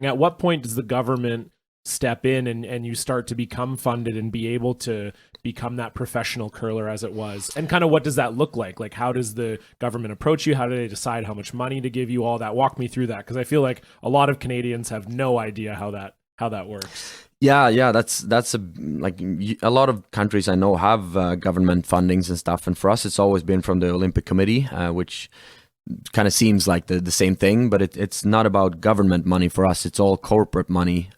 At what point does the government step in and you start to become funded and be able to become that professional curler as it was? And kind of what does that look like? Like, how does the government approach you? How do they decide how much money to give you? All that. Walk me through that, because I feel like a lot of Canadians have no idea how that works. Yeah, that's a lot of countries I know have government fundings and stuff, and for us it's always been from the Olympic Committee, which kind of seems like the same thing, but it's not about government money for us. It's all corporate money,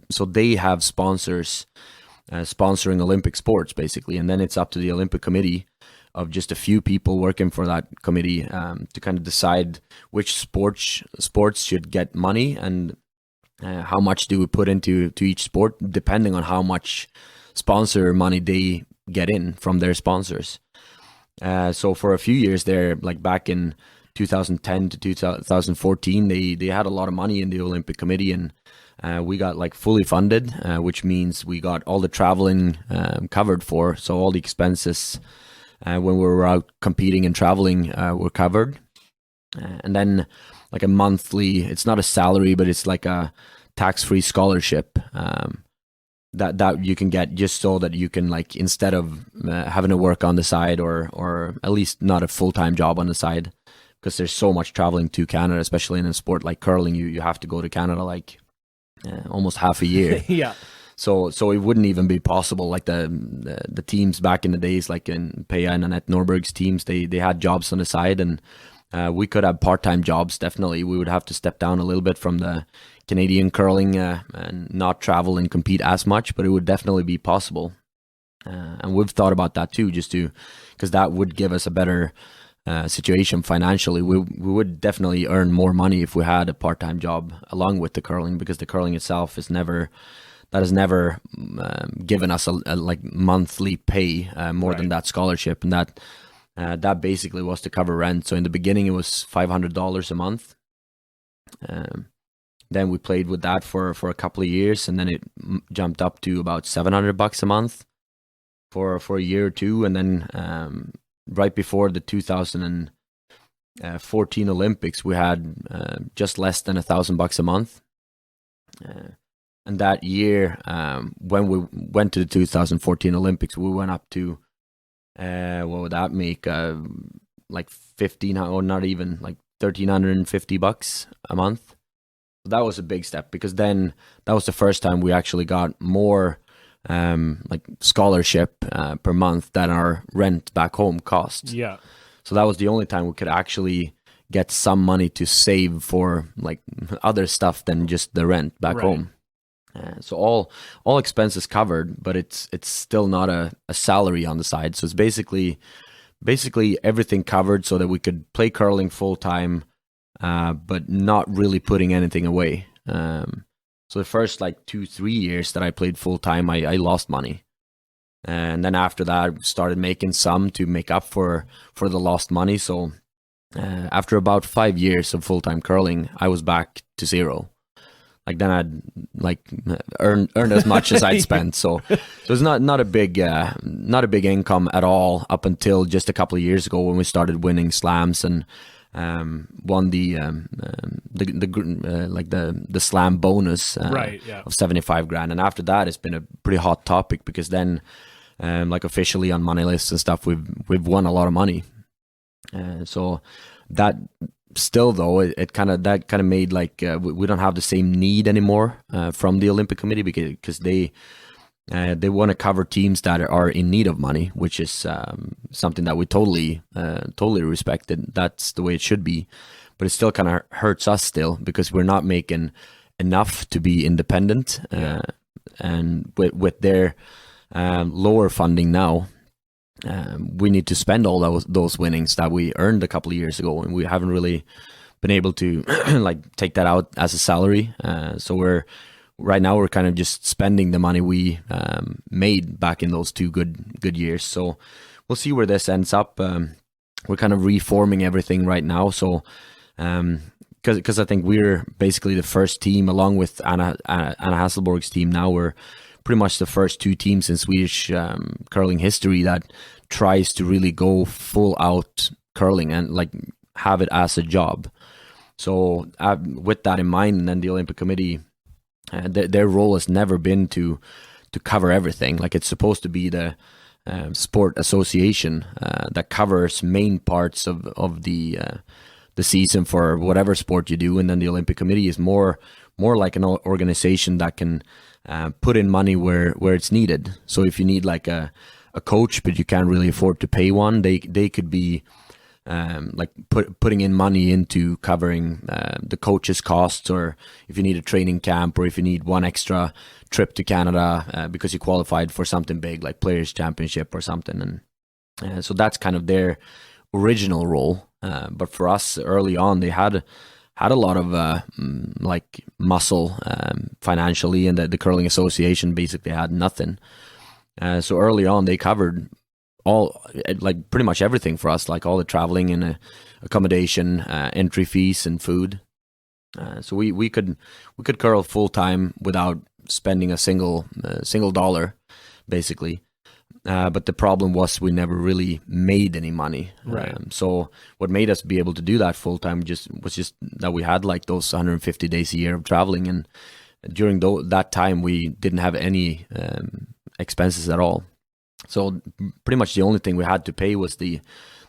so they have sponsors sponsoring Olympic sports basically, and then it's up to the Olympic Committee of just a few people working for that committee to kind of decide which sports should get money and how much do we put into each sport, depending on how much sponsor money they get in from their sponsors. So for a few years there, like back in 2010 to 2014, they had a lot of money in the Olympic Committee, and we got like fully funded, which means we got all the traveling covered for. So all the expenses when we were out competing and traveling were covered. And then like a monthly, it's not a salary, but it's like a tax-free scholarship that you can get, just so that you can, like, instead of having to work on the side, or at least not a full-time job on the side, because there's so much traveling to Canada, especially in a sport like curling. You have to go to Canada like almost half a year. Yeah. So it wouldn't even be possible. Like the teams back in the days, like in Peja and Annette Norberg's teams, they had jobs on the side, and we could have part-time jobs. Definitely, we would have to step down a little bit from the Canadian curling and not travel and compete as much, but it would definitely be possible. And we've thought about that too, because that would give us a better situation financially. We would definitely earn more money if we had a part-time job along with the curling, because the curling itself has never given us a like monthly pay more Right. than that scholarship, and that basically was to cover rent. So in the beginning it was $500 a month. Then we played with that for a couple of years, and then it jumped up to about $700 a month for a year or two, and then right before the 2014 Olympics, we had just less than $1,000 a month. And that year, when we went to the 2014 Olympics, we went up to what would that make? Like 15, or not even, like $1,350 a month. So that was a big step, because then that was the first time we actually got more like scholarship per month than our rent back home cost. Yeah. So that was the only time we could actually get some money to save for like other stuff than just the rent back home. So all expenses covered, but it's still not a salary on the side. So it's basically everything covered, so that we could play curling full time, but not really putting anything away. So the first like 2-3 years that I played full time, I lost money, and then after that I started making some to make up for the lost money. So after about 5 years of full time curling, I was back to zero. Like then I'd like earned as much as I'd spent. So it's not a big income at all up until just a couple of years ago, when we started winning slams and won the slam bonus of 75 grand. And after that, it's been a pretty hot topic, because then like officially on money lists and stuff, we've won a lot of money. So that. Still though, it kind of made like we don't have the same need anymore from the Olympic Committee, because they want to cover teams that are in need of money, which is something that we totally respect. That's the way it should be, but it still kind of hurts us still, because we're not making enough to be independent, and with their lower funding now. We need to spend all those winnings that we earned a couple of years ago, and we haven't really been able to like take that out as a salary. So we're kind of just spending the money we made back in those two good years. So we'll see where this ends up. We're kind of reforming everything right now. So because I think we're basically the first team, along with Anna Hasselborg's team now, we're pretty much the first two teams in Swedish curling history that tries to really go full out curling and like have it as a job. So with that in mind, and then the Olympic Committee their role has never been to cover everything. Like, it's supposed to be the sport association that covers main parts of the season for whatever sport you do, and then the Olympic Committee is more like an organization that can put in money where it's needed. So if you need like a coach but you can't really afford to pay one, they could be like putting in money into covering the coach's costs, or if you need a training camp, or if you need one extra trip to Canada because you qualified for something big like Players Championship or something. And so that's kind of their original role. But for us early on, they had a lot of like muscle financially, and the Curling Association basically had nothing. So early on, they covered all, like pretty much everything for us, like all the traveling and accommodation, entry fees, and food. So we could curl full time without spending a single dollar, basically. But the problem was we never really made any money. Right. So what made us be able to do that full time was just that we had like those 150 days a year of traveling, and during that time we didn't have any expenses at all. So pretty much the only thing we had to pay was the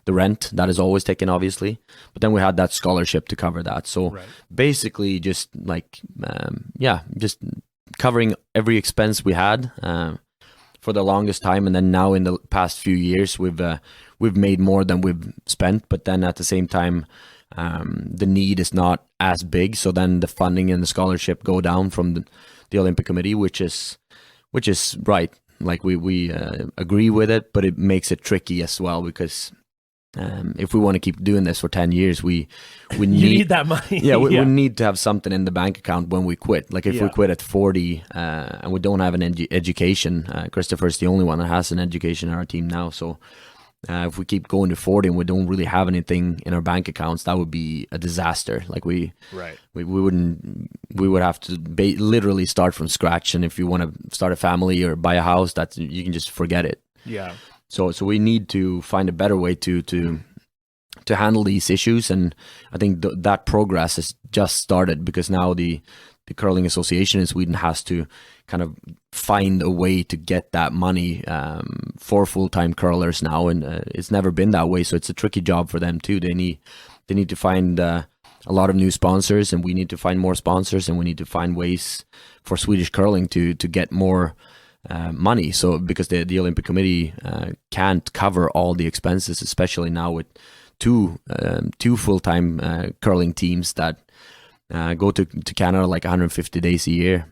rent. That is always taken, obviously, but then we had that scholarship to cover that. So basically just like just covering every expense we had for the longest time. And then now in the past few years we've made more than we've spent, but then at the same time the need is not as big, so then the funding and the scholarship go down from the Olympic Committee, which is right. Like we agree with it, but it makes it tricky as well, because if we want to keep doing this for 10 years, we need that money. We need to have something in the bank account when we quit. Like if we quit at 40 and we don't have an education, Christopher's the only one that has an education in our team now. So if we keep going to 40 and we don't really have anything in our bank accounts, that would be a disaster. Like we would have to literally start from scratch. And if you want to start a family or buy a house, you can just forget it. Yeah. So we need to find a better way to handle these issues, and I think that progress has just started, because now the Curling Association in Sweden has to kind of find a way to get that money for full-time curlers now, and it's never been that way. So it's a tricky job for them too. They need to find a lot of new sponsors, and we need to find more sponsors, and we need to find ways for Swedish curling to get more money. So because the Olympic Committee can't cover all the expenses, especially now with two full-time curling teams that go to Canada like 150 days a year.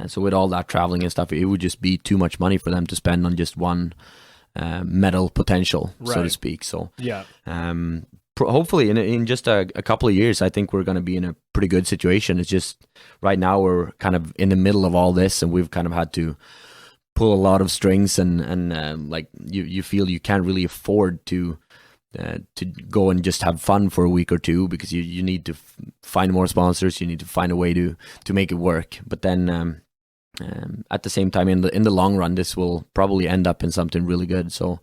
So with all that traveling and stuff, it would just be too much money for them to spend on just one medal potential, so to speak. So hopefully in just a couple of years, I think we're going to be in a pretty good situation. It's just right now we're kind of in the middle of all this, and we've kind of had to pull a lot of strings, and like you feel you can't really afford to go and just have fun for a week or two, because you need to find more sponsors, you need to find a way to make it work. But then at the same time, in the long run, this will probably end up in something really good. So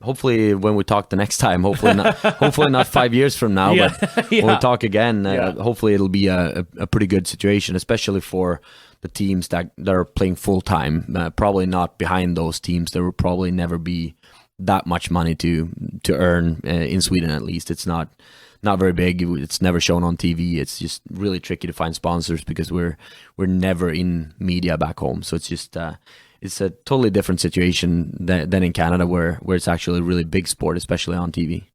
hopefully when we talk the next time, hopefully not 5 years from now, but when we talk again, hopefully it'll be a pretty good situation, especially for the teams that are playing full time. Probably not behind those teams. There will probably never be that much money to earn in Sweden. At least it's not very big. It's never shown on TV. It's just really tricky to find sponsors, because we're never in media back home. So it's just it's a totally different situation than in Canada, where it's actually a really big sport, especially on TV.